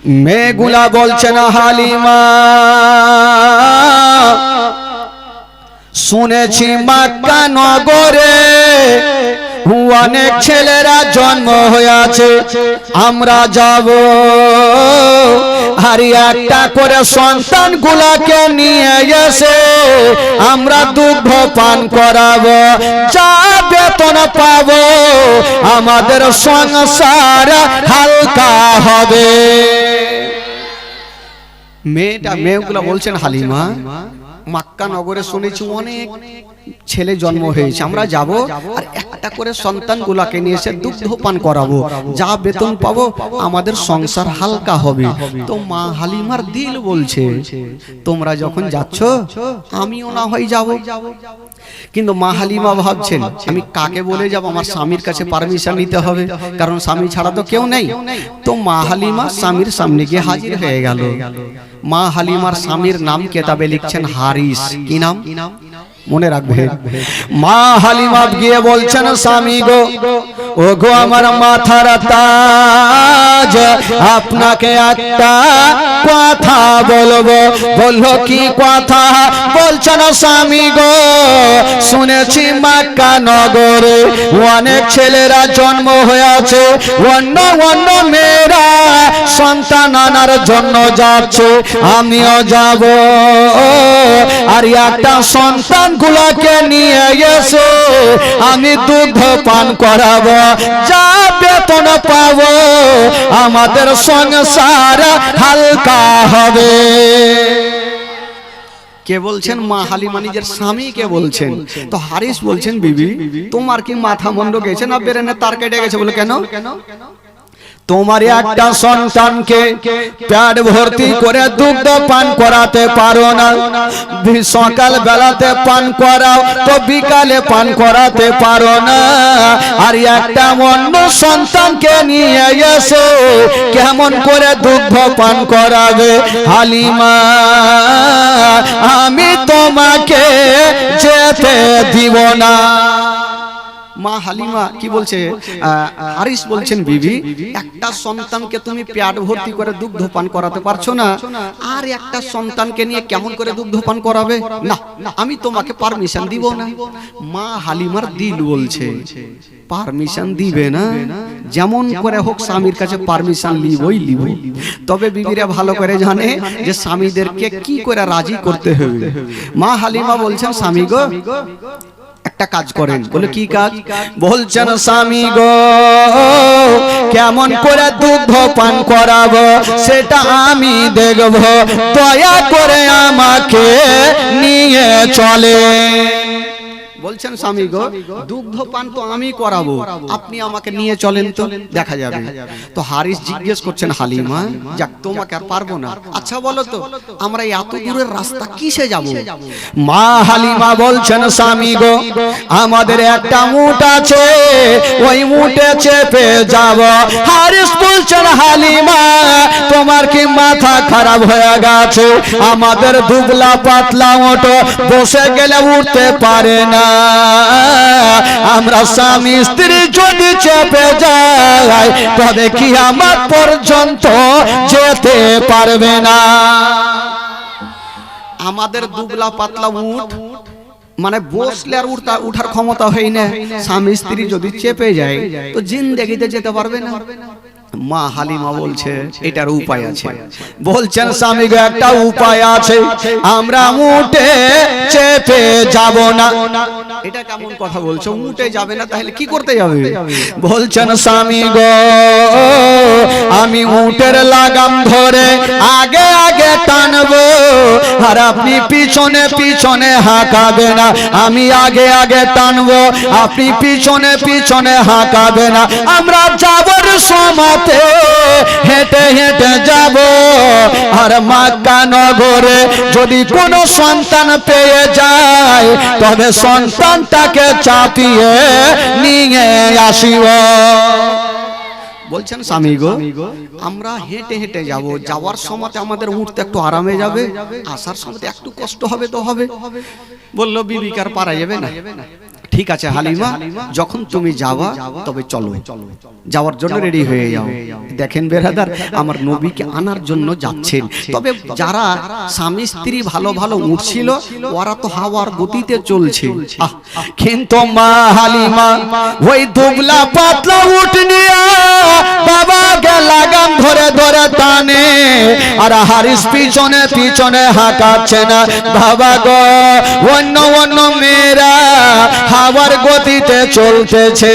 মেয়েগুলা বলছেন হালিমা শুনেছি মক্কা নগরে অনেক ছেলেরা জন্ম হয়েছে, আমরা যাব আর একটা করে সন্তান গুলাকে নিয়ে এসে আমরা দুগ্ধ পান করাবো, যা বেতন পাবো আমাদের সংসার হালকা হবে। মেয়েগুলা বলছেন হালিমা মক্কা নগরে শুনেছি অনেক ছেলে জন্ম হয়েছে, আমরা যাব আর একটা করে সন্তান গুলাকে নিয়ে এসে দুগ্ধ পান করাবো, যা বেতন পাবো আমাদের সংসার হালকা হবে। তো মা হালিমার দিল বলছে তোমরা যখন যাচ্ছ আমিও না হয় যাব। কিন্তু মা হালিমা ভাবছেন আমি কাকে বলে যাব, আমার স্বামীর কাছে পারমিশন নিতে হবে, কারণ স্বামী ছাড়া তো কেউ নেই। তো মা হালিমা স্বামীর সামনে গিয়ে হাজির হয়ে গেল। মা হালিমার স্বামীর নাম কেতাবে লিখছেন হারিস। কি নাম মনে রাখবে? মা হালিমা গিয়ে বলছেন স্বামী গো, ও গো আমার মাথার তাজ, আপনাকে একটা কথা বলবো। বললো কি কথা? বলছেন স্বামী গো শুনেছি মক্কা নগরে অনেক ছেলেরা জন্ম হয়েছে, অন্য অন্য মেয়েরা সন্তান আনার জন্য যাচ্ছে, আমিও যাব আর একটা সন্তান গুলাকে নিয়ে এসে আমি দুগ্ধ পান করাবো, যা বেতন পাবো আমাদের সংসার হালকা হবে। কে বলছেন? মা হালিমা নিজের স্বামীকে বলছেন। তো হারিস বলছেন বিবি তোমার কি মাথা মন্ড গেছে না ব্রেনে তার কেটে গেছে? বলে কেন? তোমার একটা সন্তানকে পেট ভর্তি করে দুগ্ধ পান করাতে পারো না, সকাল বেলাতে পান করাও তো বিকালে পান করাতে পারো না, আর একটা অন্য সন্তানকে নিয়ে এসে কেমন করে দুগ্ধ পান করাবে? হালিমা আমি তোমাকে যেতে দিব না। মা হালিমা কি বলছে? হারিস বলছেন বিবি একটা সন্তানকে তুমি পেট ভর্তি করে দুগ্ধ পান করাতে পারছো না, আর একটা সন্তানকে নিয়ে কেমন করে দুগ্ধ পান করাবে? না, আমি তোমাকে পারমিশন দিব না। মা হালিমার দিল বলছে পারমিশন দিবে না, যেমন করে হোক স্বামীর কাছে পারমিশন লিবই লিব। তবে বিবিরা ভালো করে জানে যে স্বামীদেরকে কি করে রাজি করতে হবে। মা হালিমা বলছেন স্বামী গো একটা কাজ করেন। বলে কি কাজ? বলছেন স্বামী গো কেমন করে দুগ্ধ পান করাবো সেটা আমি দেখব, দয়া করে আমাকে নিয়ে চলে। বলছেন স্বামী গো দুগ্ধ পান তো আমি করাবো, আপনি আমাকে নিয়ে চলেন তো দেখা যাবে। তো হারিস জিজ্ঞেস করছেন হালিমা যাক তোমাকে আর পারবো না, আচ্ছা বলো তো আমরা এত দূরের রাস্তা কিসে যাব? মা হালিমা বলছেন স্বামী গো আমাদের একটা উট আছে, ওই উটে চেপে যাব। হারিস বলছেন হালিমা তোমার কি মাথা খারাপ হয়ে গেছে? আমাদের দুবলা পাতলা উট বসে গেলে উঠতে পারে না, আমরা স্বামী স্ত্রী যদি চেপে যাই তবে কি আমার পর্যন্ত যেতে পারবে না। আমাদের দুবলা পাতলা উট মানে বসলে আর উঠার ক্ষমতা হয় না, স্বামী স্ত্রী যদি চেপে যায় তো জিন্দেগিতে যেতে পারবে না। মা হালিমা বলছে এটার উপায় আছে। বলছেন স্বামী গো একটা উপায় আছে, আমরা উটে চেপে যাব না। এটা কেমন কথা বলছো? উটে যাবে না তাহলে কি করতে যাবে? বলছেন স্বামী গো আমি উটের লাগাম ধরে আগে আগে টানবো আর আপনি পিছনে পিছনে হাঁকাবে না, আমি আগে আগে টানবো আপনি পিছনে পিছনে হাঁকাবে না। আমরা যাবার সময় হেঁটে হেঁটে যাব আর মক্কা নগরে যদি কোনো সন্তান পেয়ে যায় তবে সন্তানটাকে চাপিয়ে নিয়ে আসিব। বলছেন স্বামী গো আমরা হেঁটে হেঁটে যাব, যাওয়ার সময় আমাদের উঠতে একটু আরামে যাবে, আসার সময় একটু কষ্ট হবে তো হবে। বললো বিবিকার পারা যাবে না। ঠিক আছে হালিমা, যখন তুমি যাবা তবে চলো, যাওয়ার জন্য রেডি হয়ে যাও। দেখেন বেরাদার, আমার নবীকে আনার জন্য যাচ্ছেন। তবে যারা স্বামী স্ত্রী ভালো ভালো উঠছিল, ওরা তো হাওয়ার গতিতে চলছে। কিন্তু মা হালিমা ওই দুবলা পাতলা উট নিয়ে বাবাকে লাগাম ধরে ধরে টানে, আর হারিস পিছনে পিছনে হাঁকাচ্ছে না। বাবা গো, অন্য অন্য মেয়েরা হাওয়ার গতিতে চলতেছে,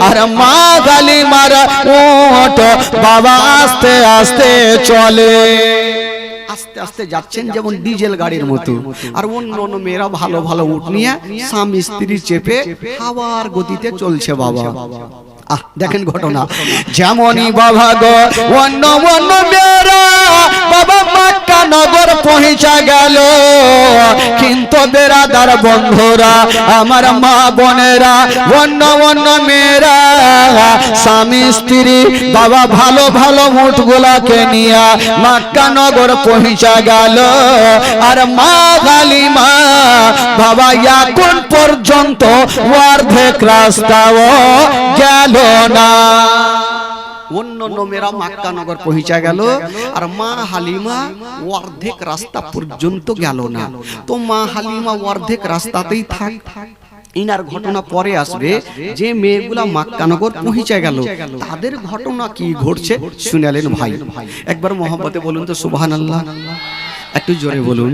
আর মা হালিমার উট বাবা আস্তে আস্তে চলে। আস্তে আস্তে যাচ্ছেন যেমন ডিজেল গাড়ির মতো, আর অন্য অন্য মেয়েরা ভালো ভালো উট নিয়ে স্বামী স্ত্রী চেপে হাওয়ার গতিতে চলছে। বাবা দেখেন ঘটনা, যেমনই বাবা গো অন্য অন্য মেয়েরা বাবা মক্কা নগর পৌঁছা গেল, কিন্তু বেরাদার বন্ধুরা, আমার মা বোনেরা, অন্য অন্য মেয়েরা স্বামী স্ত্রী বাবা ভালো ভালো উটগুলাকে নিয়ে মক্কা নগর পৌঁছা গেল, আর মা হালিমা বাবা এখন পর্যন্ত অর্ধেক রাস্তাও গেল না। অন্য মেয়েরা মক্কা নগর পৌঁছা গেল, আর মা হালিমা অর্ধেক রাস্তা পর্যন্ত গেল না। তো মা হালিমা অর্ধেক রাস্তাতেই থাক। ইনার ঘটনা পরে আসবে, যে মেয়েগুলা মক্কা নগর পৌঁছে গেল তাদের ঘটনা কি ঘটছে শুনালেন ভাই। একবার মহব্বতে বলুন তো সুবহানাল্লাহ, একটু জোরে বলুন।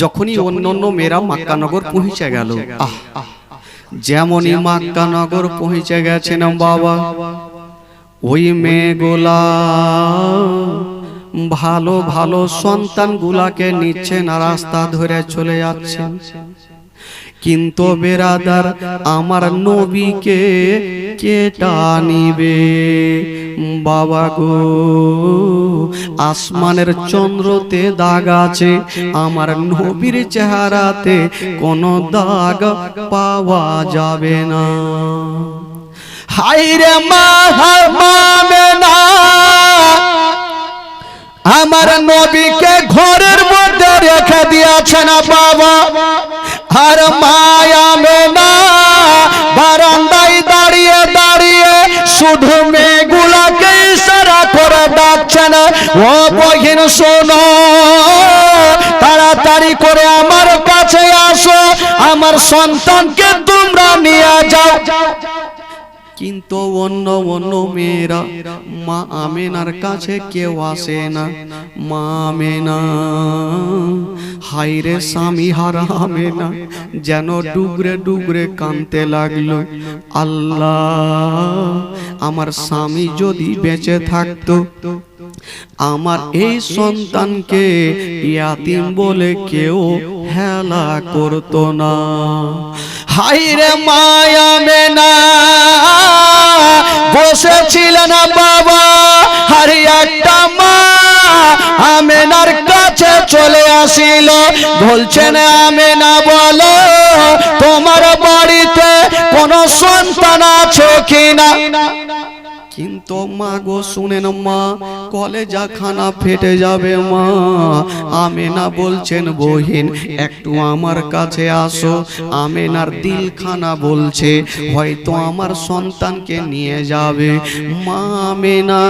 যখনই অন্য অন্য মেয়েরা মক্কা নগর পৌঁছে গেল, যেমনই মক্কা নগর পৌঁছে গেছেন বাবা, ওই মেয়েগুলা ভালো ভালো সন্তান গুলাকে নিচ্ছেন, রাস্তা ধরে চলে যাচ্ছেন। কিন্তু বেরাদার, আমার নবীকে কে টানিবে বাবা গো? আসমানের চন্দ্রতে দাগ আছে, আমার নবীর চেহারাতে কোনো দাগ পাওয়া যাবে না। হায়রে মা মেনা, আমার নবীকে ঘরের মধ্যে রেখে দিয়েছেন বাবা, আর মায়া মেনা বারান্দায় দাঁড়িয়ে দাঁড়িয়ে শুধু মেয়েগুলাকে ইশারা করে ডাকছেন, ও বহিন শোনো, তাড়াতাড়ি করে আমার কাছে আসো, আমার সন্তানকে তোমরা নিয়ে যাও। কিন্তু অন্য অন্য মেয়েরা মা আমেনার কাছে কেউ আসে না। মা আমেনা, হায়রে স্বামী হারা আমেনা যেন ডুগরে ডুগরে কাঁদতে লাগলো। আল্লাহ, আমার স্বামী যদি বেঁচে থাকতো, আমার এই সন্তানকে ইয়াতিম বলে কেউ হেলা করতো না। হায়রে মায়া মেনা বসেছিলেন বাবা, আর একটা মা আমেনার কাছে চলে আসিল, বলছেন আমেনা বলো, তোমার বাড়িতে কোনো সন্তান আছে কিনা? কিন্তু মা গো শুনেন মা, কলেজা খানা ফেটে যাবে মা। আমেনা বলছেন বহিন একটু আমার কাছে আসো। আমেনার দিলখানা বলছে হয়তো আমার সন্তানকে নিয়ে যাবে। মা আমেনা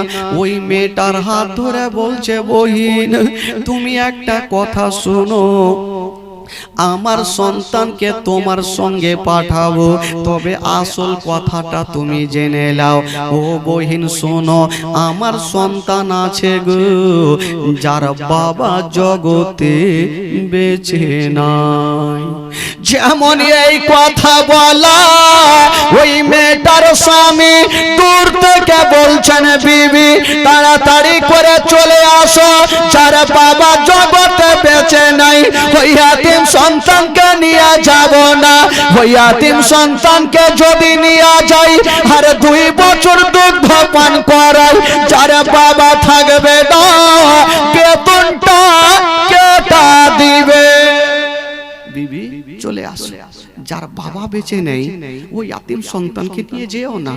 ওই মেয়েটার হাত ধরে বলছে বহিন তুমি একটা কথা শোনো, আমার সন্তানকে তোমার সঙ্গে পাঠাবো, তবে আসল কথাটা তুমি জেনে নাও। ও বহিন শোনো, আমার সন্তান আছে গো, যার বাবা জগতে বেঁচে নাই। যেমন এই কথা বলা, ওই মেয়েটার স্বামী দূর থেকে বলছেন বিবি তাড়াতাড়ি করে চলে আসো, যার বাবা জগতে বেঁচে নাই, ওই ইয়াতিম সন্তানকে নিয়ে যাব না। ওই ইয়াতিম সন্তানকে যদি নিয়ে যাই আর 2 বছর দুগ্ধ পান করাই, যার বাবা থাকবে না, বেতনটা কেটা দিবে? বিবি চলে আসো, যার বাবা বেঁচে নেই ওই ইয়াতিম সন্তানকে নিয়ে যেও না।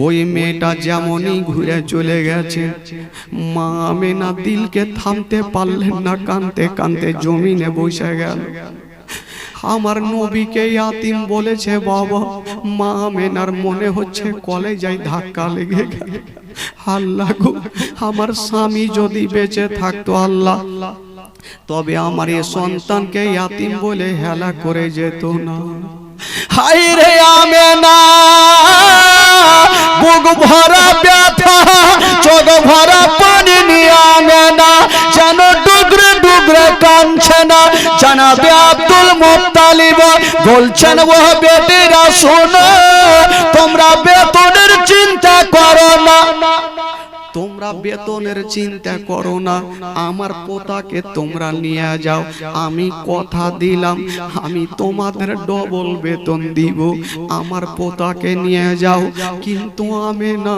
ওই মেয়েটা যেমনই ঘুরে চলে গেছে, মা আমেনা দিলকে থামতে পারলেন না, কাঁদতে কাঁদতে জমিনে বসে গেল। আমার নবীকে ইয়াতিম বলেছে বাবা। মা আমেনার মনে হচ্ছে কলেজায় ধাক্কা লেগে গেল। আল্লাহ গো, আমার স্বামী যদি বেঁচে থাকতো আল্লাহ, তবে আমার এই সন্তানকে ইয়াতিম বলে হেলা করে যেত না। হায় রে আমেনা, বুক ভরা ব্যথা, চোখ ভরা পানি নিয়ে আমেনা যেন ডুগরে ডুগরে কাঁদছে না। জানাবে আব্দুল মুত্তালিব বলছেন, ও বেটিরা শোনো, তোমরা বেতনের চিন্তা করো না, তোমরা বেতনের চিন্তা করো না, আমার পোতাকে তোমরা নিয়ে যাও। আমি কথা দিলাম আমি তোমাদের ডবল বেতন দিব, আমার পোতাকে নিয়ে যাও। কিন্তু আমেনা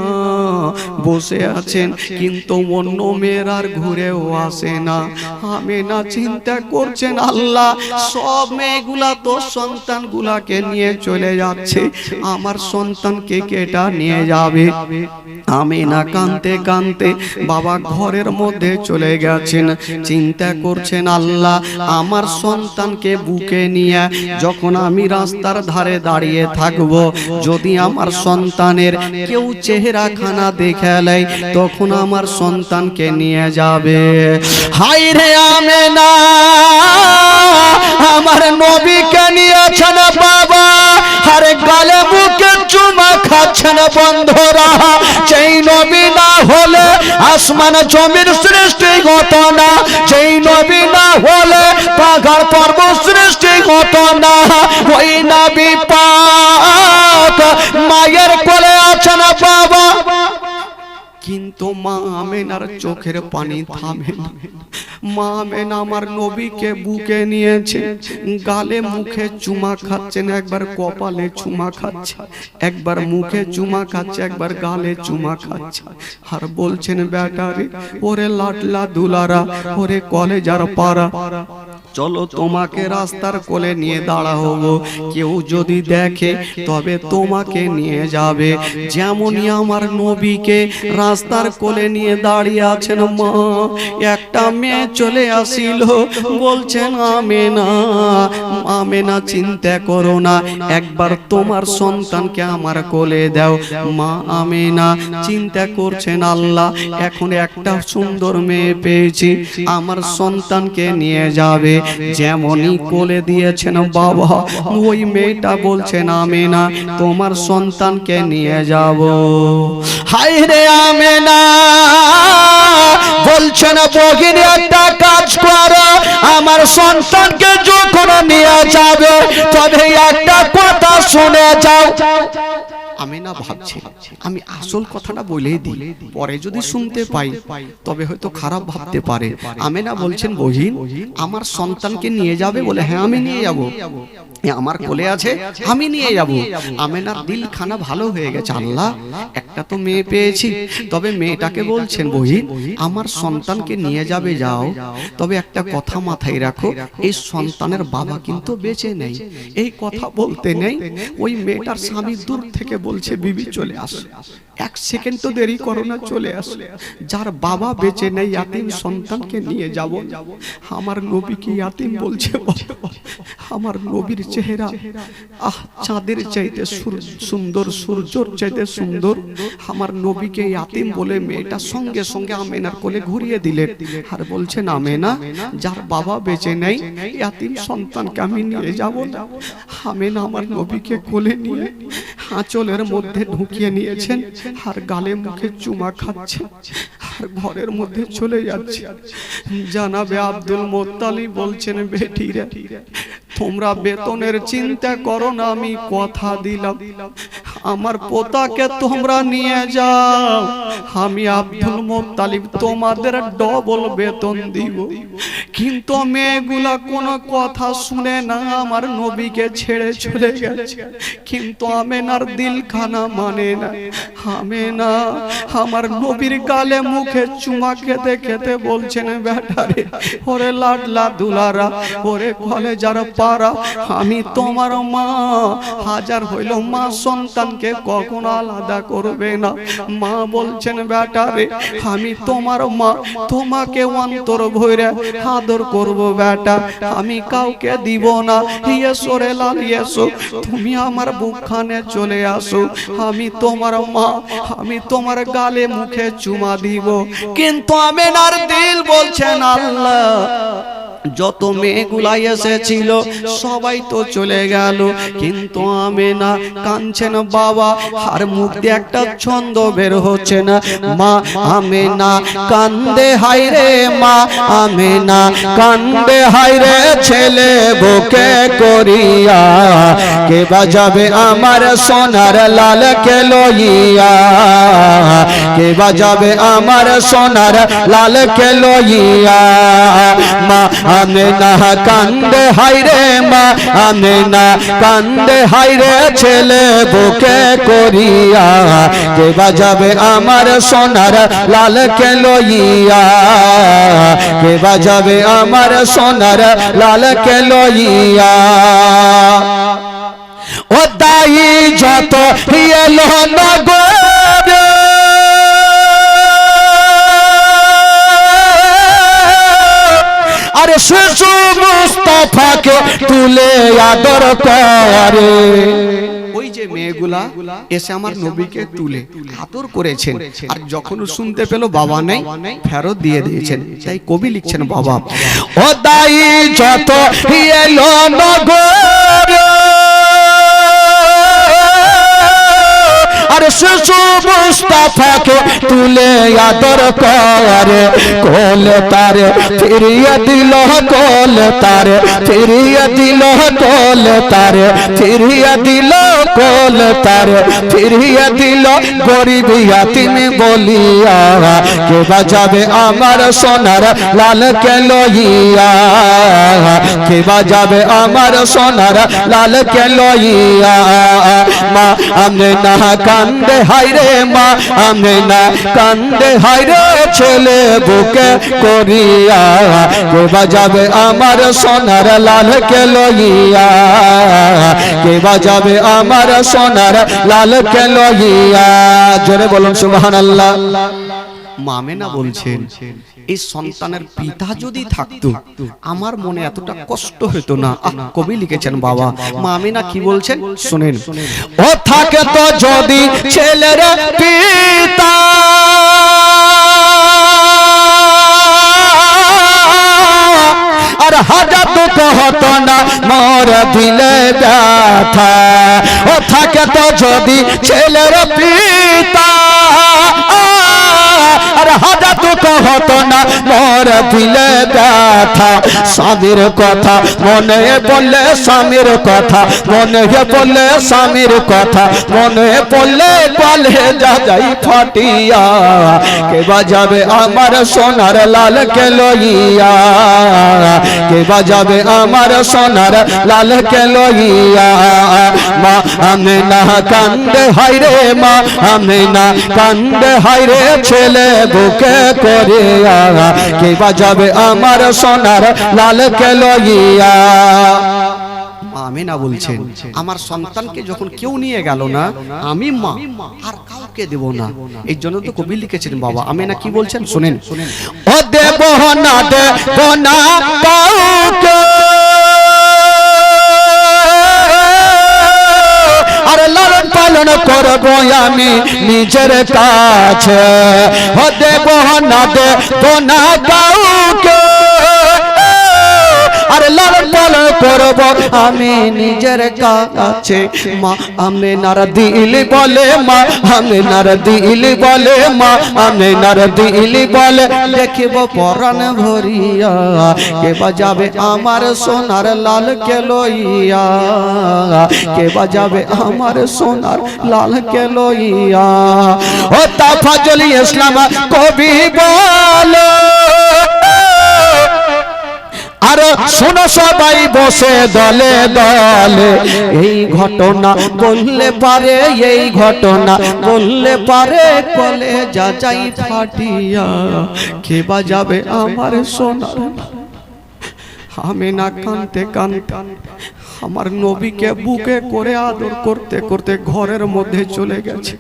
বসে আছেন, কিন্তু অন্য মেয়ের আর ঘুরেও আসে না। আমেনা চিন্তা করছেন, আল্লাহ সব মেয়েগুলা তো সন্তানগুলাকে নিয়ে চলে যাচ্ছে, আমার সন্তানকে কেটা নিয়ে যাবে। আমেনা কাঁদতে কাঁদতে বাবা ঘরের মধ্যে চলে গেছেন। চিন্তা করছেন, আল্লাহ আমার সন্তানকে বুকে নিয়ে যখন আমি রাস্তার ধারে দাঁড়িয়ে থাকব, যদি আমার সন্তানের কেউ চেহারা খানা দেখে নেয়, তখন আমার সন্তানকে নিয়ে যাবে। হায় রে আমেনা, আমার নবীকে নিয়েছেন বাবা, আরে গালে মুখে চুমা খাচ্ছেন বন্ধুরা। যেই নবী না হলে আসমান জমির সৃষ্টি হতো না, যেই নবী না হলে পাহাড় পর্বত সৃষ্টি হতো না। ওই নবী পাক মায়ের কোলে আছেন বাবা, কিন্তু মা আমেনার চোখের পানি থামে না। মা আমেনা আমার নবীকে বুকে নিয়েছে, গালে মুখে চুমা খাচ্ছেন, একবার কপালে চুমা খাচ্ছে, একবার মুখে চুমা খাচ্ছে, একবার গালে চুমা খাচ্ছে, আর বলছেন, বেটারে ওরে লাটলা দুলারা, ওরে কলেজার পাড়া, চলো তোমাকে রাস্তার কোলে নিয়ে দাঁড়া হবো, কেউ যদি দেখে তবে তোমাকে নিয়ে যাবে। যেমনই আমার নবীকে রাস্তার কোলে নিয়ে দাঁড়িয়ে আছেন মা, একটা মেয়ে চলে আসিল, বলছেন, আমেনা আমেনা চিন্তা করো না, একবার তোমার সন্তানকে আমার কোলে দাও। মা আমেনা চিন্তা করছেন, আল্লাহ এখন একটা সুন্দর মেয়ে পেয়েছি, আমার সন্তানকে নিয়ে যাবে। যেমনই কোলে দিয়েছেন বাবা, ওই মেয়েটা বলছেন, আমেনা তোমার সন্তানকে নিয়ে যাব। হায় রে আমেনা বলছেন, বগিনী একটা কাজ করো, আমার সন্তানকে যখন নিয়ে যাবে তবে একটা কথা শুনে যাও। আমেনা ভাবছে, আমি আসল কথাটা বলেই দিই, পরে যদি শুনতে পাই তবে হয়তো খারাপ ভাবতে পারে। আমেনা বলছেন, বহিন আমার সন্তানকে নিয়ে যাবে? বলে, হ্যাঁ আমি নিয়ে যাব, আমার কোলে আছে, আমি নিয়ে যাব। আমেনার দিলখানা ভালো হয়ে গেছে, আল্লাহ একটা তো মেয়ে পেয়েছি। তবে মেয়েটাকে বলছেন, বহিন আমার সন্তানকে নিয়ে যাবে যাও, তবে একটা কথা মাথায় রাখো, এই সন্তানের বাবা কিন্তু বেঁচে নেই। এই কথা বলতে নেই, ওই মেয়েটার স্বামী দূর থেকে বলছে, বিবি চলে আসো, এক সেকেন্ড তো দেরি করো না, চলে আসো, যার বাবা বেঁচে নেই ইয়াতিম সন্তানকে নিয়ে যাব। আমার নবীকে ইয়াতিম বলছে, আমার নবীর চেহারা চাঁদের চাইতে সুন্দর, সূর্যর চাইতে সুন্দর। আমার নবীকে ইয়াতিম বলে মেয়েটা সঙ্গে সঙ্গে আমেনার কোলে ঘুরিয়ে দিলেন, আর বলছেন, আমেনা যার বাবা বেঁচে নেই ইয়াতিম সন্তানকে আমি নিয়ে যাব। আমেনা আমার নবীকে কোলে নিয়ে আঁচলের মধ্যে ঢুকিয়ে নিয়েছেন, আর গালে মুখে চুমা খাচ্ছে, আর ঘরের মধ্যে চলে যাচ্ছে। জানাবে আব্দুল মুত্তালিব বলছেন, বেটিরা তোমরা বেতনের চিন্তা করো না, আমি কথা দিলাম আমার পোতাকে তোমরা নিয়ে যাও, আমি আব্দুল মুত্তালিব তোমাদের ডবল বেতন দিব। কিন্তু মেয়েগুলা কোনো কথা শুনে না, আমার নবীকে ছেড়ে চলে গেছে। কিন্তু আমেনার দিলখানা মানে না। আমেনা আমার নবীর গালে মুখে চুমা খেতে খেতে বলছেন, বেটারে ওরে লাডলা দুলারা, ওরে কলেজার পাড়া, আমি তোমার মা, হাজার হইল মা সন্তানকে কখনো আলাদা করবে না। মা বলছেন, বেটারে আমি তোমার মা, তোমাকে অন্তর ভরে হাত আদর করব বেটা, আমি কাউকে দিব না। এসো রে লাল এসো, তুমি আমার বুকখানে চলে আসো, আমি তোমার মা, আমি তোমার গালে মুখে চুমা দিব। কিন্তু আমেনার দিল বলছেন আল্লাহ, যত মেয়েগুলা এসেছিল সবাই তো চলে গেল, কিন্তু আমেনা কাঁদছেন বাবা, আর মুখ দিয়ে একটা ছন্দ বের হচ্ছে না। মা আমেনা কান্দে হায়রে, মা আমেনা কান্দে হায়রে, ছেলে বুকে করিয়া, কে বাজাবে আমার সোনার লালকে লইয়া, কে বাজাবে আমার সোনার লালকে লইয়া। মা আমেনা কান্দে হায়রে, মা আমেনা কান্দে হায়রে, ছেলে বুকে করিয়া, কে বাজাবে আমার সোনার লালকে লইয়া, কে বাজাবে আমার সোনার লালকে লইয়া। ও দাই যত এলো নগর, আরে শিশু মুস্তাফাকে তুলে আদর করে। ওই যে মেয়েগুলা এসে আমার নবীকে তুলে আদর করেছেন, আর যখন শুনতে পেল বাবা নেই, ফেরত দিয়ে দিয়েছেন। তাই কবি লিখছেন বাবা, ও দাই যত এলো নগর, আর শিশু মুস্তাফাকে তুলে আদর করে, কোলে তারে ফিরিয়ে দিল, কোলে তারে ফিরিয়ে দিল, কোলে তারে ফিরিয়ে দিল, কোলে তারে ফিরিয়ে দিল, গরিব ইয়াতিম বলিয়া, কে বাজাবে আমার সোনার লালকে লইয়া, কে বাজাবে আমার সোনার লালকে লইয়া। মা আমেনা কান্দে হায়রে, মা আমেনা কান্দে হায়রে, ছেলে বুকে করিয়া, কে বাজাবে আমার সোনার লালকে লইয়া, কে বাজাবে আমার সোনার লালকে লইয়া। জোরে বলুন সুবহানাল্লাহ। মা আমেনা বলছেন, এই সন্তানের পিতা যদি থাকতো আমার মনে এতটা কষ্ট হতো না। কবি লিখেছেন বাবা, মা আমেনা কি বলছেন শুনেন, ও থাকে তো যদি ছেলের পিতা, আর হাজার দুঃখ হতো না মোর দিলে ব্যথা। ও থাকে তো যদি ছেলের পিতা, আর হাজার দুঃখ হতো না মোর দিলে ব্যথা। স্বামীর কথা মনে পড়লে, স্বামীর কথা মনে পড়লে, স্বামীর কথা মনে পড়লে বলে যা যাই ফাটিয়া, কে বাজাবে আমার সোনার লালকে লইয়া, কে বাজাবে আমার সোনার লালকে লইয়া। মা আমেনা কান্দে হায়রে, মা আমেনা কান্দে হায়রে, ছেলে বুকে করিয়া, কে বাজাবে আমার সোনার লালকে লইয়া। আমেনা বলছেন, আমার সন্তানকে যখন কেউ নিয়ে গেল না, আমি মা আর কাউকে দেব না। এই জন্য তো কবি লিখেছেন বাবা। আমেনা কি বলছেন শুনেন, ও দেব না, দেব না কাউকে, আর লালন পালন করব আমি নিজের কাছে। ও দেব না, দেব না কাউকে, আর লালন পালন করব আমি নিজের কাছে। মা আমেনার দিল বলে, মা আমেনার দিল বলে, মা আমেনার দিল বলে, দেখিব পরাণ ভরিয়া, কে বাজাবে আমার সোনার লালকে লইয়া, কে বাজাবে আমার সোনার লালকে লইয়া। ও তাফাজুল ইসলাম কবি বলে, আর শোনো সবাই বসে দলে দলে, এই ঘটনা বললে পারে, এই ঘটনা বললে পারে, বলে যা যাই ফাটিয়া, কে বাজাবে আমার সোনার। আমেনা কাঁদতে কাঁদতে আমার নবীকে বুকে করে আদর করতে করতে ঘরের মধ্যে চলে গেছে।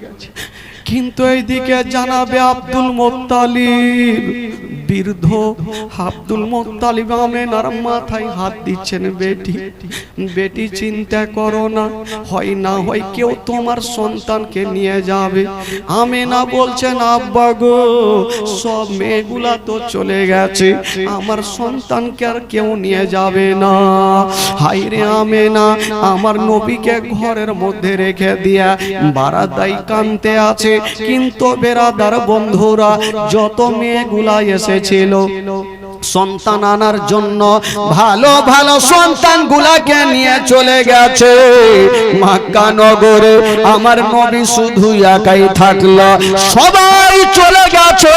কিন্তু এইদিকে জানাবে আব্দুল মুত্তালিব বৃদ্ধ আব্দুল মুত্তালিব আমেনার মাথায় হাত দিচ্ছেন, বেটি বেটি চিন্তা করো না, হয় না হয় কেউ তোমার সন্তানকে নিয়ে যাবে। আমেনা বলছেন, আব্বা গো, সব মেয়েগুলা তো চলে গেছে, আমার সন্তানকে আর কেউ নিয়ে যাবে না। হায়রে আমেনা আমার নবীকে ঘরের মধ্যে রেখে দিয়া বারান্দায় কাঁদতে আছে। কিন্তু বেরাদার বন্ধুরা, যত মেয়েগুলা এসেছিল সন্তান আনার জন্য, ভালো ভালো সন্তান গুলাকে নিয়ে চলে গেছে মক্কা নগরে। আমার নবী শুধু একাই থাকলো, সবাই চলে গেছে,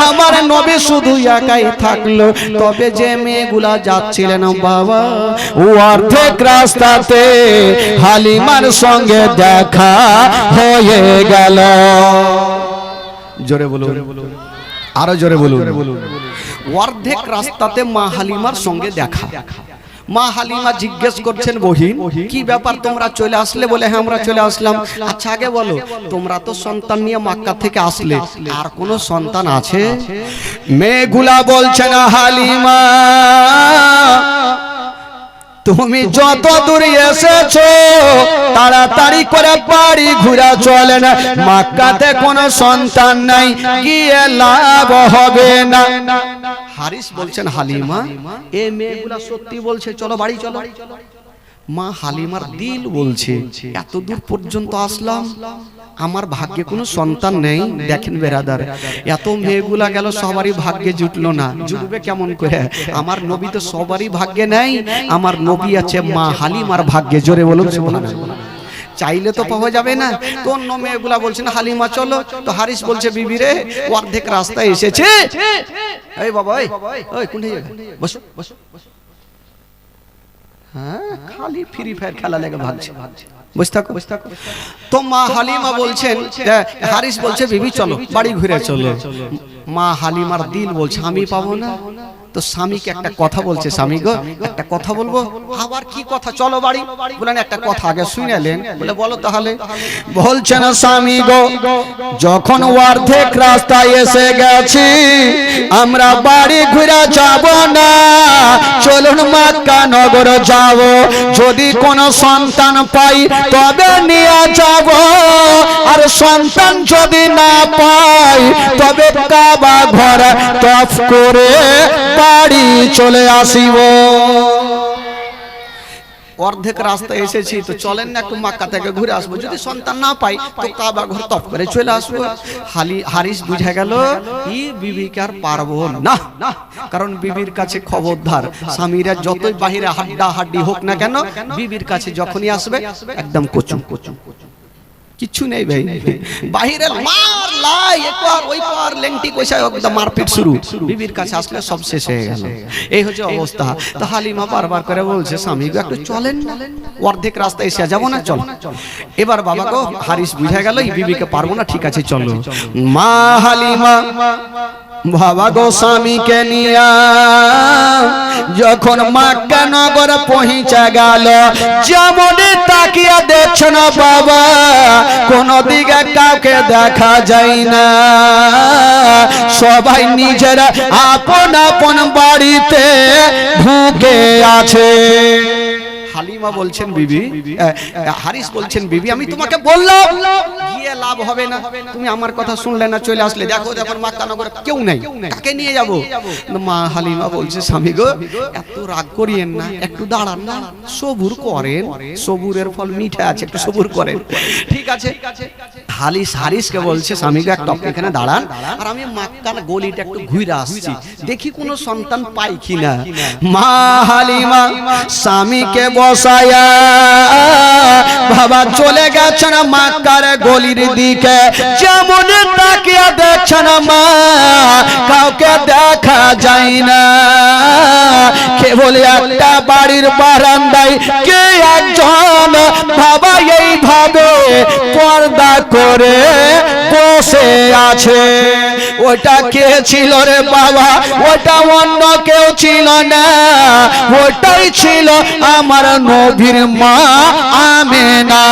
আমার নবী শুধু একাই থাকলো। তবে যে মেয়েগুলা যাচ্ছিলেন বাবা, ও অর্ধেক রাস্তাতে হালিমার সঙ্গে দেখা হয়ে গেল। জোরে বলুন, আরো জোরে বলুন। অর্ধেক রাস্তাতে মা হালিমার সঙ্গে দেখা। মা হালিমা জিজ্ঞেস করছেন, বহিন কি ব্যাপার, তোমরা চলে আসলে? বলে হ্যাঁ আমরা চলে আসলাম। আচ্ছা আগে বলো, তোমরা তো সন্তান নিয়ে মক্কা থেকে আসলে, আর কোনো সন্তান আছে? মেয়েগুলা বলছেন, হালিমা তুমি যত দূর এসেছো তাড়াতাড়ি করে বাড়ি ঘুরা চলেন, মক্কাতে কোনো সন্তান নাই, গিয়ে লাভ হবে না। হারিস বলছেন, হালিমা এ মেয়েগুলা সত্যি বলছে, চলো বাড়ি চলো। মা হালিমার দিল বলছে, এত দূর পর্যন্ত আসলাম, আমার ভাগ্যে কোনো সন্তান নেই। দেখেন বেরাদার, এত মেয়েগুলা গেল, সবারই ভাগ্যে জুটলো না, জুটবে কেমন করে? আমার নবী তো সবারই ভাগ্যে নেই, আমার নবী আছে মা হালিমার ভাগ্যে। জোরে বলুন সুবহানাল্লাহ। চাইলে তো পাওয়া যাবে না। তো অন্য মেয়েগুলা বলছেন, হালিমা চলো। তো হারিস বলছে, বিবি রে অর্ধেক রাস্তায় এসেছে। এই বাবা, ওই কোন জায়গা, বসো বসো। হ্যাঁ, খালি ফ্রি ফায়ার খেলা লেগে ভাগছে। বুঝতে থাকো, বুঝতে থাকো। তো মা হালিমা বলছেন, হারিস বলছে, বিবি চলো বাড়ি ঘুরে চলো। মা হালিমার দিল বলছে, আমি পাবো না। তো স্বামীকে একটা কথা বলছে, স্বামী গো একটা কথা বলবো। আবার কি কথা? চলো বাড়ি। বলেন একটা কথা আগে শুনেলেন। বলে বলো তাহলে। বলছেন, স্বামী গো যখন অর্ধেক রাস্তায় এসে গেছি, আমরা বাড়ি ঘুরে যাব না, চলুন মক্কা নগর যাব। যদি কোনো সন্তান পাই তবে নিয়ে যাব, আর সন্তান যদি না পাই তবে কাবা ঘর তওয়াফ করে বাড়ি চলে আসিব। অর্ধেক রাস্তা এসেছি, তো চলেন না একটু মক্কা থেকে ঘুরে আসবো, যদি সন্তান না পাই তো কাবা ঘর তওয়াফ করে চলে আসবো। হারিস বুঝে গেল এই বিবিকে আর পারবো না, কারণ বিবির কাছে খবরদার, স্বামীরা যতই বাহিরে হাড্ডা হাড্ডি হোক না কেন, বিবির কাছে যখনই আসবে একদম কোচুম কোচুম, কিচ্ছু নেই ভাই। বাহিরে মার লাই একবার ওই পার লেংটি কইসায় একদম মারপিট শুরু, বিবির কাছে আসলে সব শেষ হয়ে গেল। এই হচ্ছে অবস্থা। তো হালিমা বারবার করে বলছে, স্বামী গো একটু চলেন না, অর্ধেক রাস্তা এসে যাব না, চল। এবার বাবা গো হারিস বুঝে গেল এই বিবিকে পারবো না, ঠিক আছে চলো। মা হালিমা বাবা গো স্বামীকে নিয়া যখন মক্কা নগর পৌঁছে গেল, যেমন তাকিয়ে দেখছ না বাবা, কোন দিকে কাউকে দেখা যায় না, সবাই নিজের আপন আপন বাড়িতে ঢুকে আছে। হালিমা বলছেন, বিবি হারিস বলছেন, বিবি আমি তোমাকে বললাম গিয়ে লাভ হবে না, তুমি আমার কথা শুনলে না, চলে আসলে। দেখো যখন মক্কা নগরে কেউ নাই, কাকে নিয়ে যাব? মা হালিমা বলছে, স্বামী গো এত রাগ করিয়েন না, একটু দাঁড়ান না, সবুর করেন, সবুরের ফল মিঠা আছে, একটু সবুর করেন। ঠিক আছে। হারিসকে বলছে, স্বামী গো একটু এখানে দাঁড়ান, আর আমি মক্কার গলিটা একটু ঘুরে আসছি, দেখি কোনো সন্তান পাই কিনা। মা হালিমা স্বামীকে বসায়া বাবা চলে গেছেন মক্কার গলির দিকে, যেমন তাকিয়ে দেখছেন মা, কাউকে দেখা যায় না, কেবল একটা বাড়ির বারান্দায় কে একজন বাবা এইভাবে পর্দা করে বসে আছে। ওটা কে ছিল রে বাবা? ওটা অন্য কেউ ছিল না, ওটাই ছিল আমার নবীর মা আমেনা।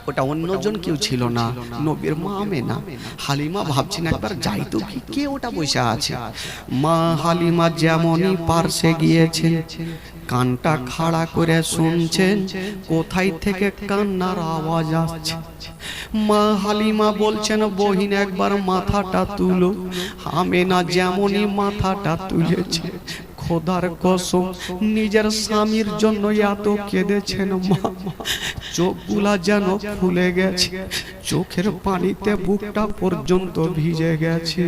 ওটা অন্যজন কেউ ছিল না, নবীর মা আমেনা। হালিমা ভাবছেন একবার যাই তো, কি কে ওটা বসে আছে। মা হালিমা যেমনই পার্শ্বে গিয়েছেন, কানটা খাড়া করে শুনছেন কোথায় থেকে কান্নার আওয়াজ আসছে। মা হালিমা বলছেন বহিন একবার মাথাটা তুলো। আমেনা যেমনই মাথাটা তুলেছে, খোদার কসম নিজের স্বামীর জন্য এত কেঁদেছেন মা, চোখগুলা যেন ফুলে গেছে, চোখের পানিতে বুকটা পর্যন্ত ভিজে গেছে।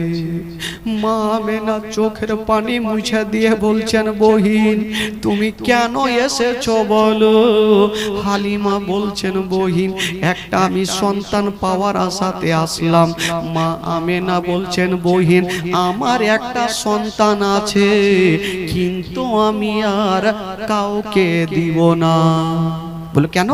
মা আমেনা চোখের পানি মুছে দিয়ে বলছেন বহিন তুমি কেন এসেছো বলো। হালিমা বলছেন বহিন একটা আমি সন্তান পাওয়ার আশাতে আসলাম। মা আমেনা বলছেন বহিন আমার একটা সন্তান আছে, কিন্তু আমি আর কাউকে দিব না। বলে কেন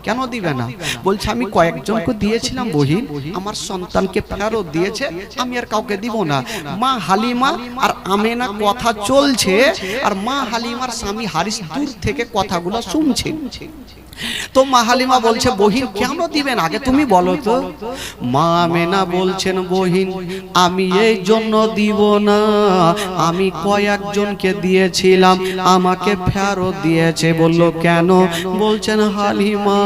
কেন দিবে না? বলছে আমি কয়েকজনকে দিয়েছিলাম বহিন, আমার সন্তানকে ফেরত দিয়েছে, আমি আর কাউকে দিব না। মা হালিমা আর আমেনা কথা চলছে, আর মা হালিমার স্বামী হারিস দূর থেকে কথাগুলো শুনছে। তো মা হালিমা বলছে বহিন কেন দিবেন আগে তুমি বলো তো। মা আমেনা বলছেন বহিন আমি এই জন্য দিব না, আমি কয়েকজনকে দিয়েছিলাম আমাকে ফেরত দিয়েছে। বলল কেন? বলছেন হালিমা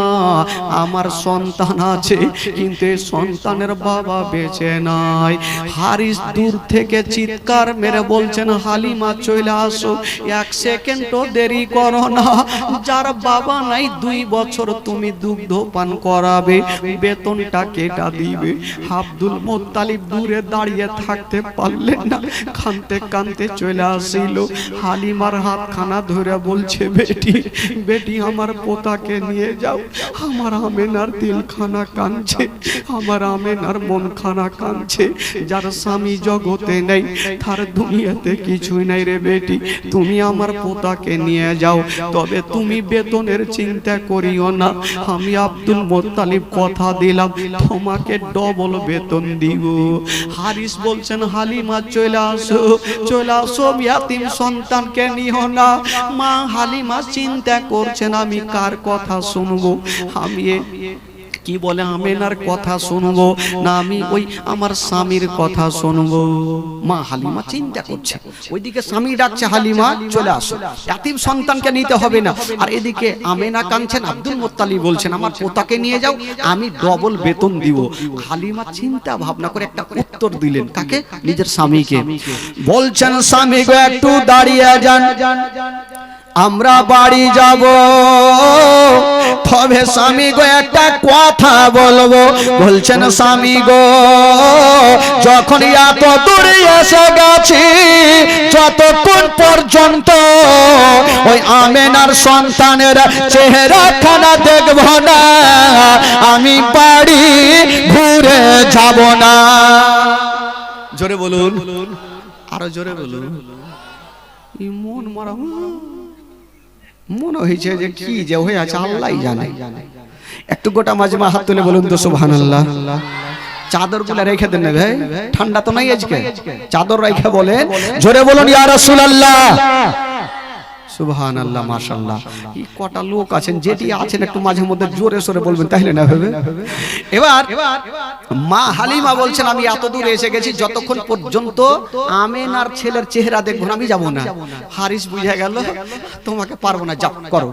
আমার সন্তান আছে, কিন্তু এই সন্তানের বাবা বেঁচে নাই। হারিস দূর থেকে চিৎকার মেরে বলছেন হালিমা চলে আসো, এক সেকেন্ডও দেরি করো না, যার বাবা নাই 2 বছর তুমি দুগ্ধ পান করাবে, বেতনটা কেটা দিবে। আব্দুল মুত্তালিব দূরে দাঁড়িয়ে থাকতে পারলেন না, কাঁদতে কাঁদতে চলে আসিল। হালিমার হাতখানা ধরে বলছে বেটি বেটি আমার পোতাকে নিয়ে যাও। আমার আমেনার দিলখানা কাঁদছে, আমার আমেনার মনখানা কাঁদছে, যার স্বামী জগতে নেই, তার দুনিয়াতে কিছুই নাই রে বেটি, তুমি আমার পোতাকে নিয়ে যাও। তবে তুমি বেতনের চিন্তা করিও না, আমি আব্দুল মুত্তালিব কথা দিলাম তোমাকে ডবল বেতন দিব। হারিস বলছেন হালিমা চলে আসো, চলে আসো, ইয়াতিম সন্তানকে নিও না। মা হালিমা চিন্তা করছেন আমি কার কথা শুনবো, আমি কি বলে আমেনার কথা শুনবো না আমি ওই আমার স্বামীর কথা শুনবো। মা হালিমা চিন্তা করছে, ওইদিকে স্বামী ডাকছে হালিমা চলে আসো, ইয়াতিম সন্তানকে নিতে হবে না। আর এদিকে আমেনা কাঁদছেন, আব্দুল মুত্তালিব বলছেন আমার পোতাকে নিয়ে যাও, আমি ডবল বেতন দিব। হালিমা চিন্তা ভাবনা করে একটা উত্তর দিলেন, কাকে? নিজের স্বামীকে। বলছেন স্বামী গো একটু দাঁড়িয়ে যান, আমরা বাড়ি যাব, তবে স্বামী গো একটা কথা বলবো। বলছেন স্বামী গো যখন এত দূরে এসে গেছি, যতক্ষণ পর্যন্ত ওই আমেনার সন্তানের চেহারাখানা দেখব না, আমি বাড়ি ঘুরে যাব না। জোরে বলুন, আরো জোরে বলুন। মন মারা মনে হয়েছে যে কি যে হয়ে আছে আল্লাহই জানে। একটু গোটা মাজমা হাত তুলে বলুন তো সুবহানাল্লাহ। চাদর গুলা রেখে দেন না ভাই, ঠান্ডা তো নাই আজকে, চাদর রেখে বলেন জোরে বলুন ইয়া রাসূলুল্লাহ। সুবহানাল্লাহ মাশাআল্লাহ। এই কটা লোক আছেন, যেটি আছেন একটু মাঝে মধ্যে জোরে সোরে বলবেন, তাহলে না হবে। এবার মা হালিমা বলছেন আমি এত দূর এসে গেছি, যতক্ষণ পর্যন্ত আমেনার ছেলের চেহারা দেখব না আমি যাব না। হারিস বুঝে গেল তোমাকে পারবো না, যাও করো।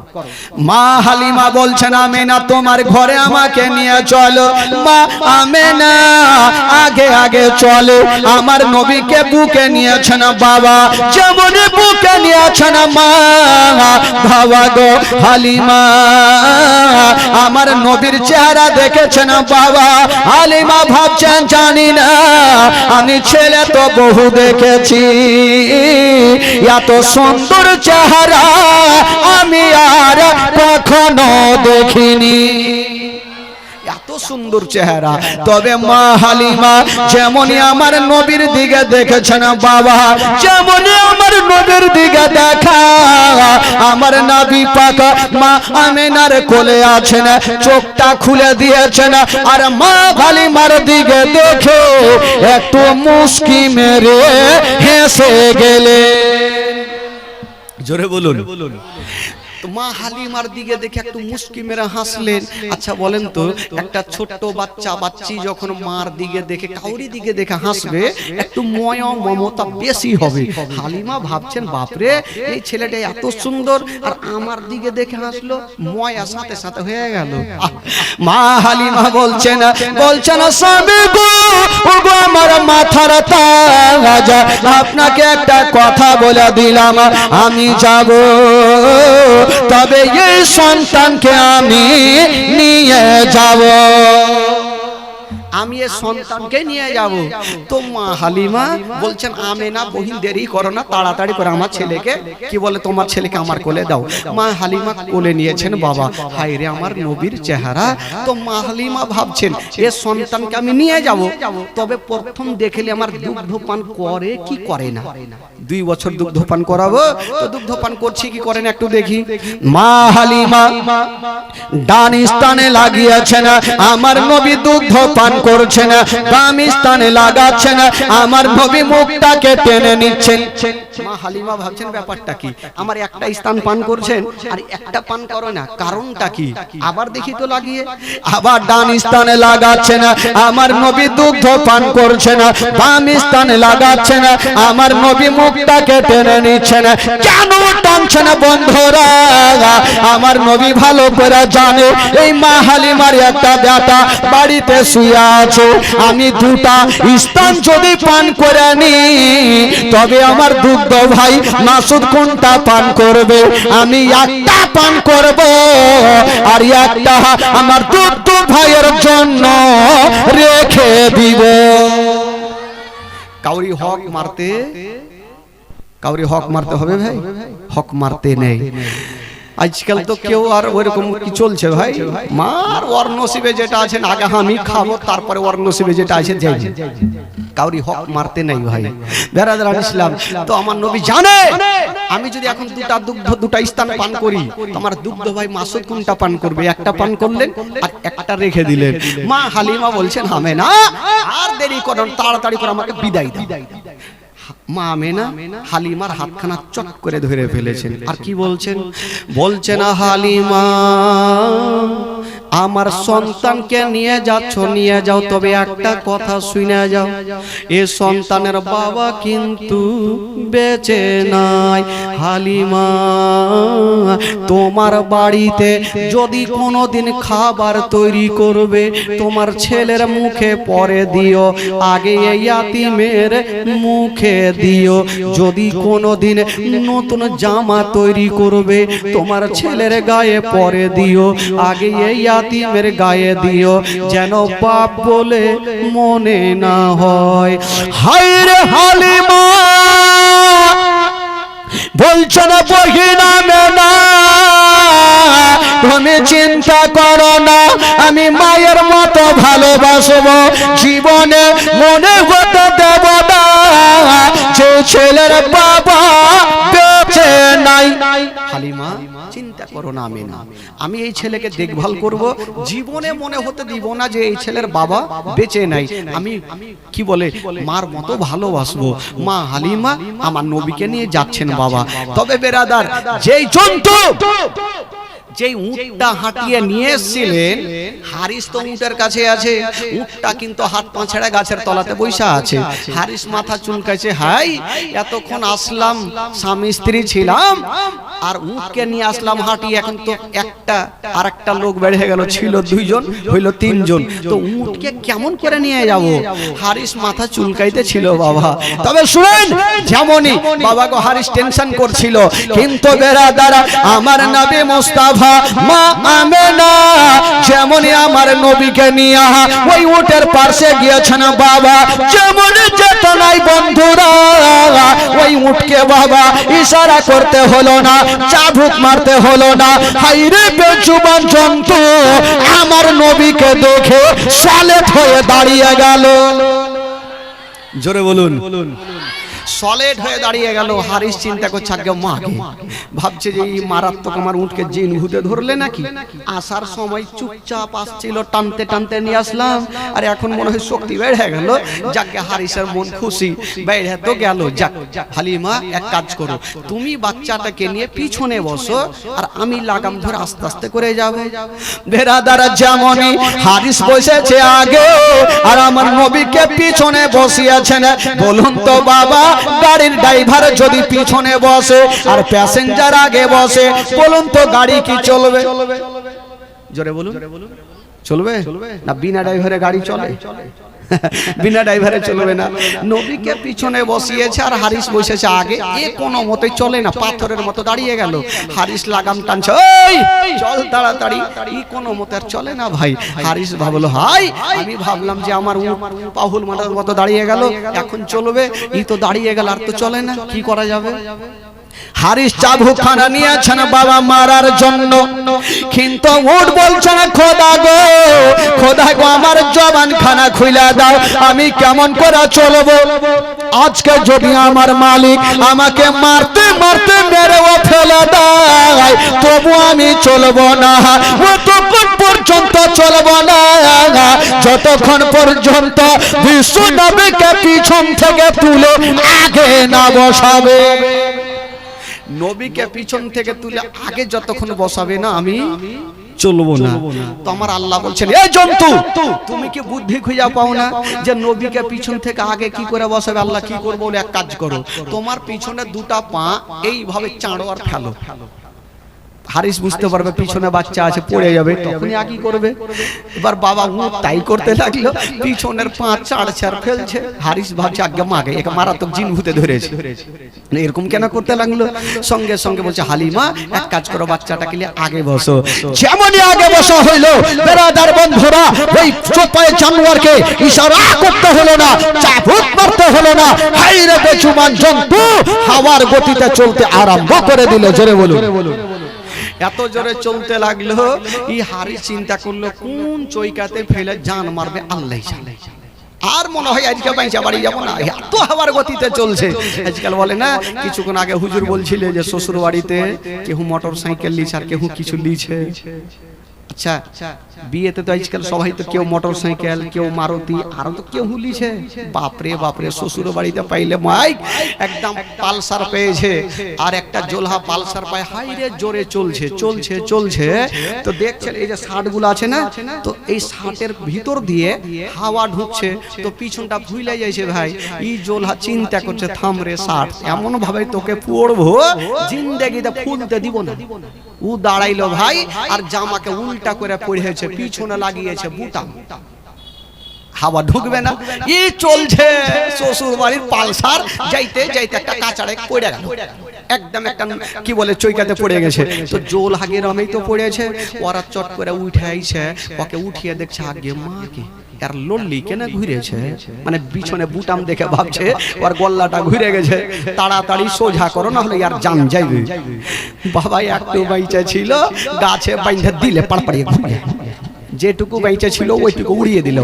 মা হালিমা বলছেন আমেনা তোমার ঘরে আমাকে নিয়ে চলো। মা আমেনা আগে আগে চলে, আমার নবীকে বুকে নিয়েছেন বাবা, যেমন বুকে নিয়েছেন মা বাবা গো হালিমা, আমার নবীর চেহারা দেখেছেন বাবা। হালিমা ভাবছেন জানি না আমি ছেলে তো বহু দেখেছি, এত সুন্দর চেহারা আমি আর কখনো দেখিনি, এত সুন্দর চেহারা। তবে মা হালিমা যেমনই আমার নবীর দিকে দেখেছেন বাবা, যেমনই আমার নবীর দিকে দেখা, আমার নবী পাক মা আমেনার কোলে আছেন, চোখটা খুলে দিয়েছেন, আর মা হালিমার দিকে দেখে একটু মুস্কি মেরে হেসে গেলে। জোরে বলুন। তো মা হালিমার দিকে দেখে একটু মুস্কি মেরে হাসলেন। আচ্ছা বলেন তো, একটা ছোট্ট বাচ্চি যখন মার দিকে দেখে কাউরি দিকে দেখে হাসবে, একটু ময়া মমতা বেশি হবে। হালিমা ভাবছেন, বাপরে এই ছেলেটা এত সুন্দর আর আমার দিকে দেখে হাসলো, ময়া সাথে সাথে হয়ে গেল। মা হালিমা বলছেন স্বামী গো, ওগো আমার মাথার তাজ, আপনাকে একটা কথা বলে দিলাম, আমি যাব, তবে এই সন্তানকে আমি নিয়ে যাব, আমি এই সন্তানকে নিয়ে যাব। তো মা হালিমা বলছেন, আমেনা বহিন দেরি করো না, তাড়াতাড়ি করে আমার ছেলেকে, কি বলে, তোমার ছেলেকে আমার কোলে দাও। মা হালিমা কোলে নিয়েছেন। বাবা, হায় রে আমার নবীর চেহারা। তো মা হালিমা ভাবছেন, এই সন্তানকে আমি নিয়ে যাব, তবে প্রথম দেখলে আমার দুগ্ধপান করে কি করে না। 2 বছর দুগ্ধপান করাবো, তো দুগ্ধপান করছি কি করেন একটু দেখি। মা হালিমা ডান স্থানে লাগিয়েছেন, আমার নবী দুগ্ধপান করছেন, বাম স্থানে লাগাচ্ছেন, আমার নবী মুখটাকে টেনে নিচ্ছেন। মা হালিমা ভাবছেন ব্যাপারটা কি, আমার একটা স্থান পান করছেন আর একটা পান করে না, কারণটা কি? আবার দেখি তো লাগিয়ে, আবার ডান স্থানে লাগাচ্ছেন, আমার নবী দুগ্ধ পান করছেন, বাম স্থানে লাগাচ্ছেন, আমার নবী মুখটাকে টেনে নিচ্ছেন। কেন টানছেন বন্ধুরা? আমার নবী ভালো করে জানে এই মা হালিমার একটা বেটা বাড়িতে শুয়ে আছে, আমি 2টা স্থান যদি পান করে নি, তবে আমার দুগ্ধ ভাই মাসুদ কোনটা পান করবে? আমি একটা পান করব, আর একটা আমার দুগ্ধ ভাইয়ের জন্য রেখে দিব। কাউরি হক মারতে হবে ভাই, হক মারতে নেই। আজকাল তো কেউ আর ওইরকম কি চলছে ভাই, মার ওর নসিবে যেটা আছে, আগে আমি খাবো তারপরে ওর নসিবে যেটা আছে যাই, কাউরি হক মারতে নাই ভাই। বেরাদার ইসলাম, তো আমার নবী জানে আমি যদি এখন 2টা স্থান পান করি, তোমার দুগ্ধ ভাই মাসুদ কোনটা পান করবে? একটা পান করলেন আর একটা রেখে দিলেন। মা হালিমা বলছেন, হামে না আর দেরি করুন, তাড়াতাড়ি করে আমাকে বিদায় দাও। মা আমেনা হালিমার হাতখানা চট করে ধরে ফেলেছেন, আর কি বলছেন? বলছেন, হালিমা আমার সন্তানকে নিয়ে যাচ্ছ, নিয়ে যাও, তবে একটা কথা শুনে যাও, এ সন্তানের বাবা কিন্তু বেঁচে নাই। হালিমা তোমার বাড়িতে যদি কোনোদিন খাবার তৈরি করবে, তোমার ছেলের মুখে পরে দিও, আগে এই ইয়াতিমের মুখে দিও। যদি কোনোদিন নতুন জামা তৈরি করবে, তোমার ছেলের গায়ে পরে দিও, আগে এই ইয়াতিমের গায়ে দিও, যেন পাপ বলে মনে না হয়। হায় রে হালিমা বলছেন, বহিনা মেনা তুমি চিন্তা করো না, আমি মায়ের মতো ভালোবাসবো, জীবনে মনে হতে দেব না যে ছেলের বাবা বেঁচে নাই। হালিমা চিন্তা করো না আমেনা, আমি এই ছেলেকে দেখভাল করব, জীবনে মনে হতে দিব না যে এই ছেলের বাবা বেঁচে নাই, আমি কি বলে মার মতো ভালোবাসবো। মা হালিমা আমার নবীকে নিয়ে যাচ্ছেন। বাবা, তবে বেরাদার, যেই জন্তু যেই উটটা হাঁটিয়ে নিয়ে এসেছিলেন, হারিস তো উটের কাছে আছে, উটটা কিন্তু হাত পা ছেড়ে গাছের তলাতে বসে আছে। হারিস মাথা চুলকাইছে, হাই এতক্ষণ আসলাম স্বামী স্ত্রী ছিলাম, আর উটকে নিয়ে আসলাম হাঁটি, এখন তো একটা আর একটা লোক বেড়ে গেল, ছিল 2 জন হইল 3 জন, তো উটকে কেমন করে নিয়ে যাব? হারিস মাথা চুলকাইতে ছিল বাবা। তবে শুনেন, যেমনই বাবা গো হারিস টেনশন করছিল, কিন্তু বেরাদারা আমার নবী মুস্তাফা মা আমেনা যেমনই আমার নবীকে নিয়ে ওই উটের পাশে গিয়েছেন বাবা, যেমন যেত নাই বন্ধুরা, ওই উটকে বাবা ইশারা করতে হলো না, চাবুক মারতে হলো না। হাইরে বেজুবান জন্তু আমার নবীকে দেখে সালেট হয়ে দাঁড়িয়ে গেল। জোরে বলুন, সলিড হয়ে দাঁড়িয়ে গেল। হারিস চিন্তা করছে আগে মাকে, ভাবছে যে এই মারাত্মক আমার উটকে জিন ভূতে ধরলে নাকি। আসার সময় চুপচাপ আসছিল, টানতে টানতে নিয়ে আসলাম, আর এখন মনে হয় শক্তি বেড়ে গেল। যাকে হারিসের মন খুশি, বেড়ে তো গেল। যাক হালিমা এক কাজ করো, তুমি বাচ্চাটাকে নিয়ে পিছনে বসো আর আমি লাগাম ধরে আস্তে আস্তে করে যাব। বেরাদার যেমনই হারিস বসেছে আগে আর আমার নবীকে পিছনে বসিয়েছেন। বলুন তো বাবা, গাড়ির ড্রাইভার যদি পিছনে বসে আর প্যাসেঞ্জার আগে বসে, বলুন তো গাড়ি কি চলবে? জোরে বলুন, চলবে না? বিনা ড্রাইভারে গাড়ি চলে? বিনা ড্রাইভারে চলবে না। নবীকে পিছনে বসিয়েছে আর হারিস বসেছে আগে, এ কোনো মতে চলে না, পাথরের মতো দাঁড়িয়ে গেল। হারিস লাগাম টানছে, এই চল তাড়াতাড়ি, এই কোনো মতে আর চলে না ভাই। হারিস ভাবলো, হাই আমি ভাবলাম যে আমার পাহুল মাথার মতো দাঁড়িয়ে গেল, এখন চলবে, এই তো দাঁড়িয়ে গেল আর তো চলে না, কি করা যাবে? হারিস চাবুকখানা নিয়েছেন বাবা মারার জন্য, কিন্তু উট বলছে না খোদা গো, খোদা গো আমার জবান খানা খুলে দাও, আমি কেমন করে চলবো? আজকে যদি আমার মালিক আমাকে মারতে মারতে মেরেও ফেলে দেয়, তবু আমি চলবো না, ততক্ষণ পর্যন্ত চলবো না যতক্ষণ পর্যন্ত বিশ্ব নবীকে পিছন থেকে তুলে আগে না বসাবে। নবীকে পিছন থেকে তুলে আগে যতক্ষণ বসাবে না আমি চলবো না। তো আমার আল্লাহ বলছেন, এই জন্তু তুমি কি বুদ্ধি খুঁজে পাও না যে নবীকে পিছন থেকে আগে কি করে বসাবে? আল্লাহ কি করবো? বলে এক কাজ করো, তোমার পিছনে দুটা পা এইভাবে চাঁড়ো আর ফেলো। হারিস বুঝতে পারবে পিছনে বাচ্চা আছে, পড়ে যাবে, তখনই আগে করবে। এবার বাবা তাই করতে লাগলো, পিছনের পা চাড়ছে আর ফেলছে। হারিস ভাবছে আগে মাকে একে মারাত্মক জিন ভূতে ধরেছে, এরকম কেন করতে লাগলো? সঙ্গে সঙ্গে বলছে, হালিমা এক কাজ করো, বাচ্চাটাকে নিয়ে আগে বসো। যেমনই আগে বসা হইলো, বেরাদার বন্ধুরা, ওই চোপায় জানোয়ারকে ইশারা করতে হলো না, চাবুক মারতে হলো না, হাইরে বেচুমান জন্তু হাওয়ার গতিতে চলতে আরম্ভ করে দিল। জোরে বলুন। এত জোরে চলতে লাগলো, এই হারিস চিন্তা করলো কোন চৈকাতে ফেলে জান মারবে আল্লাহ জানে। আর মনে হয় আজকে বাইচা বাড়ি যাবো না, এত হাওয়ার গতিতে চলছে। আজকাল বলে না, কিছুক্ষণ আগে হুজুর বলছিলে যে শ্বশুর বাড়িতে কেউ মোটর সাইকেল লিছে আর কেউ কিছু লিছে। আচ্ছা, বিয়েতে তো আজকাল সবাই তো কেউ মোটর সাইকেল, কেউ মারুতি, আরো তো কেউ লিছে। বাপরে বাপরে, শ্বশুর বাড়িতে পাইলে মাইক একদম পালসার পেয়েছে আর একটা জোলহা পালসার পায়, হাইরে জোরে চলছে চলছে চলছে। তো দেখছেন এই যে শার্ট গুলো আছে না, তো এই শার্টের ভিতর দিয়ে হাওয়া ঢুকছে, তো পিছনটা ভুলে যাইছে ভাই। এই জোলহা চিন্তা করছে, থামরে শার্ট, এমন ভাবে তোকে পড়বো জিন্দেগিতে ফুলতে দিব না। ও দাঁড়াইলো ভাই আর জামাকে উল্টা করে পড়েছে, পিছনে লাগিয়েছে বুতাম, হাওয়া ঢুকবে না। ই চলছে শ্বশুর বাড়ির পালসার, যাইতে যাইতে একটা কাঁচাড়ে পড়ে গেল, একদম একটা কি বলে চৈকাতে পড়ে গেছে। তো জোল হাগের আমেই তো পড়েছে, ওরা চট করে উঠে আইছে, ওকে উঠিয়ে দেখছে আগে মাকে আর লল্লি কেন ঘুরেছে, মানে পিছনে বুটাম দেখে ভাবছে ওর গল্লাটা ঘুরে গেছে, তাড়াতাড়ি সোজা করো না হলে আর জান যাইবে। বাবা একটু বাইচা ছিল, গাছে বাইন্ধে দিলে পাড়পাড়িয়ে ঘুরে, যেটুকু বাইচা ছিল ওইটুকু উড়িয়ে দিল।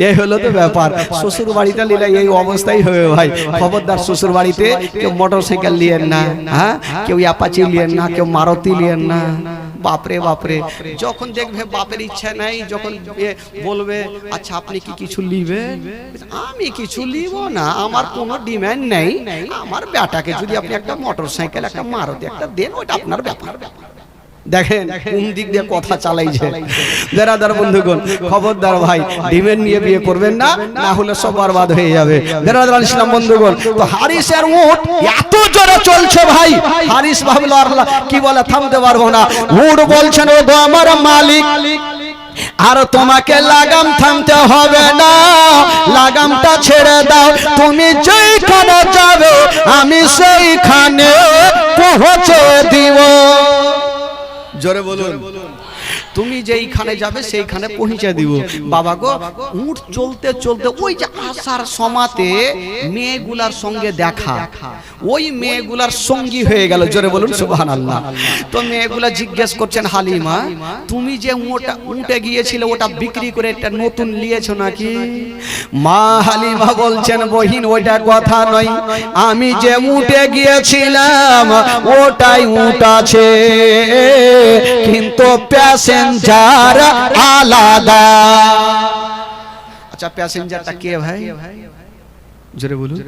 এই হলো তো ব্যাপার। শ্বশুর বাড়িতে নিলে এই অবস্থাই হবে ভাই। খবরদার শ্বশুর বাড়িতে কেউ মোটর সাইকেল লিয়েন না, হ্যাঁ, কেউ অ্যাপাচি লিয়েন না, কেউ মারুতি লিয়েন না। বাপরে বাপরে, যখন দেখবে বাপের ইচ্ছা নাই, যখন বলবে আচ্ছা আপনি কি কিছু লিবেন, আমি কিছু লিব না, আমার কোনো ডিমান্ড নেই, আমার বেটাকে যদি আপনি একটা মোটর সাইকেল একটা মারুতি একটা দেন, ওটা আপনার ব্যাপার। দেখেন কোন দিক দিয়ে কথা চালাইছে। বেরাদার বন্ধুগণ, খবরদার ভাই ডিমের নিয়ে বিয়ে করবেন না, না হলে সব বরবাদ হয়ে যাবে। বেরাদার ইসলাম বন্ধুগণ, তো হারিসের উট এত জোরে চলছে ভাই, হারিস ভাবলো আল্লাহ কি বলে থামতে পারবো না। উট বলছেন, ও গো আমার মালিক, আর তোমাকে লাগাম থামতে হবে না, লাগামটা ছেড়ে দাও, তুমি যেখানে যাবে আমি সেইখানে পৌঁছে দিব। জোরে বলুন। তুমি যেইখানে যাবে সেইখানে পৌঁছে দিব। বাবা গো, উট চলতে চলতে ওই যে আসার সমাতে মেয়েগুলার সঙ্গে দেখা, ওই মেয়েগুলার সঙ্গী হয়ে গেল। জোরে বলুন সুবহানাল্লাহ। তো মেয়েগুলা জিজ্ঞেস করছেন, হালিমা তুমি যে উটে গিয়েছিলে ওটা বিক্রি করে একটা নতুন নিয়েছো নাকি? মা হালিমা বলছেন, বহিন ওইটা কথা নয়, আমি যে উটে গিয়েছিলাম ওটাই উট আছে, কিন্তু প্যাসেঞ্জার আলাদা। আচ্ছা প্যাসেঞ্জারটা কে ভাই? জোরে বলুন।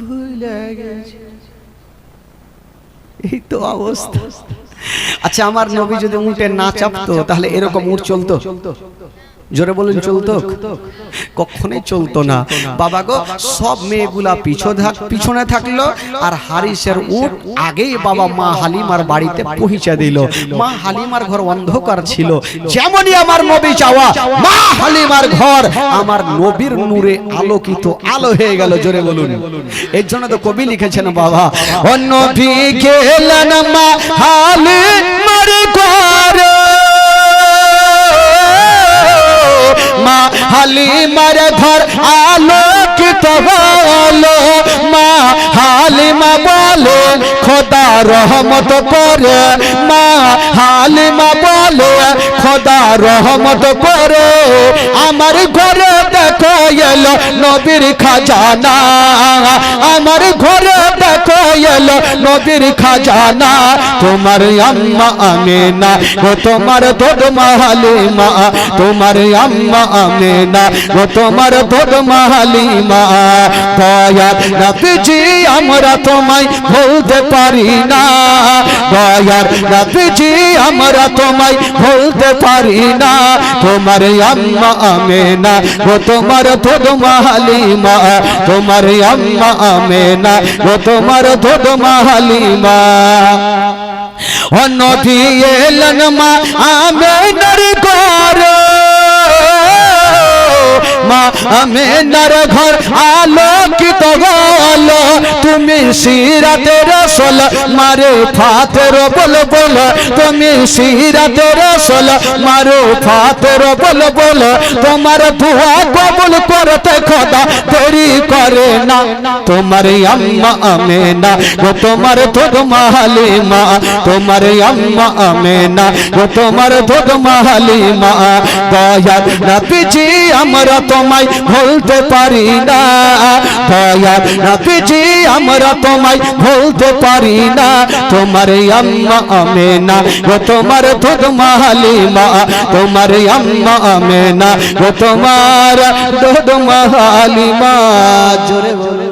ভুলে গেছে, এই তো অবস্থা। আচ্ছা আমার নবী যদি উটে না চাপতো তাহলে এরকম উট চলতো? জোরে বলুন চলতো? কখনোই চলতো না। বাবা গো, সব মেয়েগুলা পিছনে থাকলো আর হারিসের উট আগেই বাবা মা হালিমার বাড়িতে পৌঁছে দিল। মা হালিমার ঘর অন্ধকার ছিল, যেমনই আমার নবী যাওয়া মা হালিমার ঘর আমার নবীর নূরে আলোকিত আলো হয়ে গেল। জোরে বলুন। এর জন্য তো কবি লিখেছেন বাবা, ও নবী গেলেন মা হালিমার ঘরে, মা হালিমার ঘর আলোকিত হলো। মা হালিমা বলে খোদা রহমত করে, মা হালিমা বলে খোদা রহমত করে, আমার ঘরে দেখো এলো নবীর খাজানা, আমার ঘরে দেখো এলো নবীর খাজানা। তোমার আম্মা আমেনা ও তোমার দুধ মা হালিমা, তোমার আম্মা আমেনা ও তোমার দুধ মা হালিমা। দয়ার নবীজি আমরা তোমায় ভুলতে পারি না, দয়ার নবীজি আমরা তোমায় ভুলতে পারি না। তোমার আম্মা আমেনা ও তোমার দুধ মা হালিমা, তোমার আম্মা আমেনা ও তোমার দুধ মা হালিমা। ও নবী এলেন মা আমেনার ঘরে, মা আমেনার ঘর আলোকিত হলো। তুমি সিরাতের রসল মারে ফাতের বল বল, তুমি সিরাতের রসল মারো ফাতের বল বল। তোমার দোয়া কবুল করতে খোদা দেরি করে না। তোমার আম্মা আমেনা ও তোমার দুধ মা হালিমা, তোমার আম্মা আমেনা ও তোমার দুধ মা হালিমা। দয়ার নবীজি আমরা তোমায় ভুলতে পারি না, দয়ার নবীজি আমরা তোমায় ভুলতে পারি না। তোমার আম্মা আমেনা ও তোমার দুধ মা হালিমা, তোমার আম্মা আমেনা ও তোমার দুধ মা হালিমা। জোরে বলো।